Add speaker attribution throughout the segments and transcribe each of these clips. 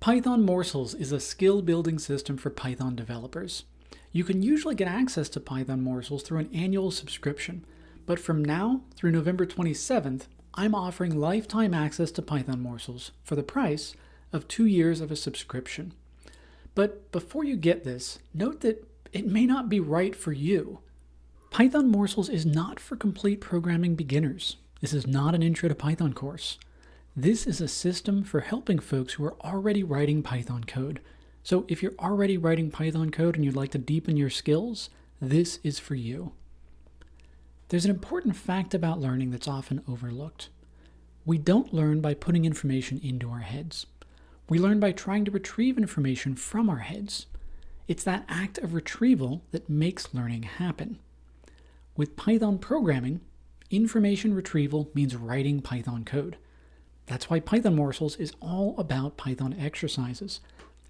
Speaker 1: Python Morsels is a skill-building system for Python developers. You can usually get access to Python Morsels through an annual subscription, but from now through November 27th, I'm offering lifetime access to Python Morsels for the price of 2 years of a subscription. But before you get this, note that it may not be right for you. Python Morsels is not for complete programming beginners. This is not an Intro to Python course. This is a system for helping folks who are already writing Python code. So if you're already writing Python code and you'd like to deepen your skills, this is for you. There's an important fact about learning that's often overlooked. We don't learn by putting information into our heads. We learn by trying to retrieve information from our heads. It's that act of retrieval that makes learning happen. With Python programming, information retrieval means writing Python code. That's why Python Morsels is all about Python exercises.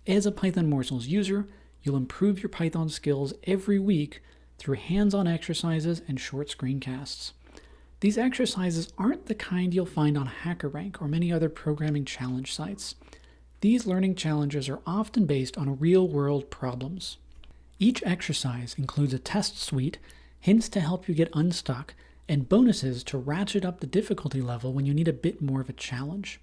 Speaker 1: As a Python Morsels user, you'll improve your Python skills every week through hands-on exercises and short screencasts. These exercises aren't the kind you'll find on HackerRank or many other programming challenge sites. These learning challenges are often based on real-world problems. Each exercise includes a test suite, hints to help you get unstuck, and bonuses to ratchet up the difficulty level when you need a bit more of a challenge.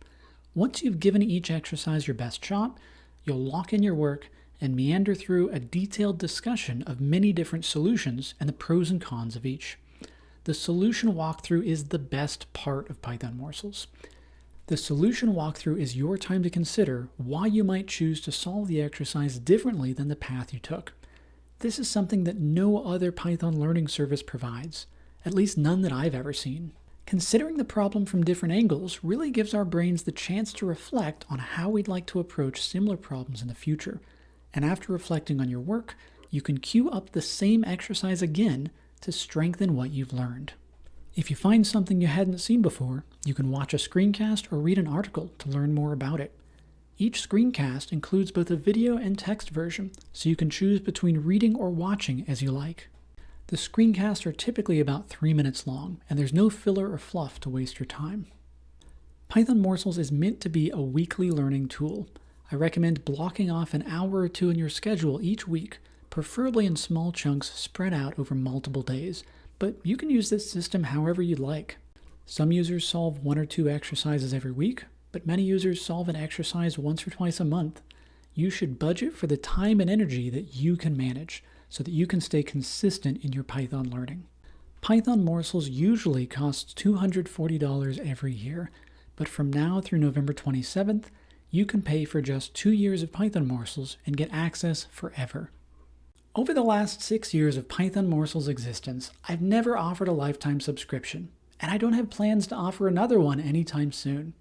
Speaker 1: Once you've given each exercise your best shot, you'll lock in your work and meander through a detailed discussion of many different solutions and the pros and cons of each. The solution walkthrough is the best part of Python Morsels. The solution walkthrough is your time to consider why you might choose to solve the exercise differently than the path you took. This is something that no other Python learning service provides, at least none that I've ever seen. Considering the problem from different angles really gives our brains the chance to reflect on how we'd like to approach similar problems in the future. And after reflecting on your work, you can queue up the same exercise again to strengthen what you've learned. If you find something you hadn't seen before, you can watch a screencast or read an article to learn more about it. Each screencast includes both a video and text version, so you can choose between reading or watching as you like. The screencasts are typically about 3 minutes long, and there's no filler or fluff to waste your time. Python Morsels is meant to be a weekly learning tool. I recommend blocking off an hour or two in your schedule each week, preferably in small chunks spread out over multiple days, but you can use this system however you'd like. Some users solve 1 or 2 exercises every week, but many users solve an exercise once or twice a month. You should budget for the time and energy that you can manage, so that you can stay consistent in your Python learning. Python Morsels usually costs $240 every year, but from now through November 27th, you can pay for just 2 years of Python Morsels and get access forever. Over the last 6 years of Python Morsels' existence, I've never offered a lifetime subscription, and I don't have plans to offer another one anytime soon.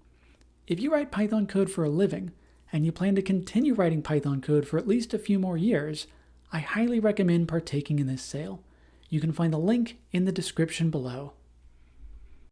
Speaker 1: If you write Python code for a living, and you plan to continue writing Python code for at least a few more years, I highly recommend partaking in this sale. You can find the link in the description below.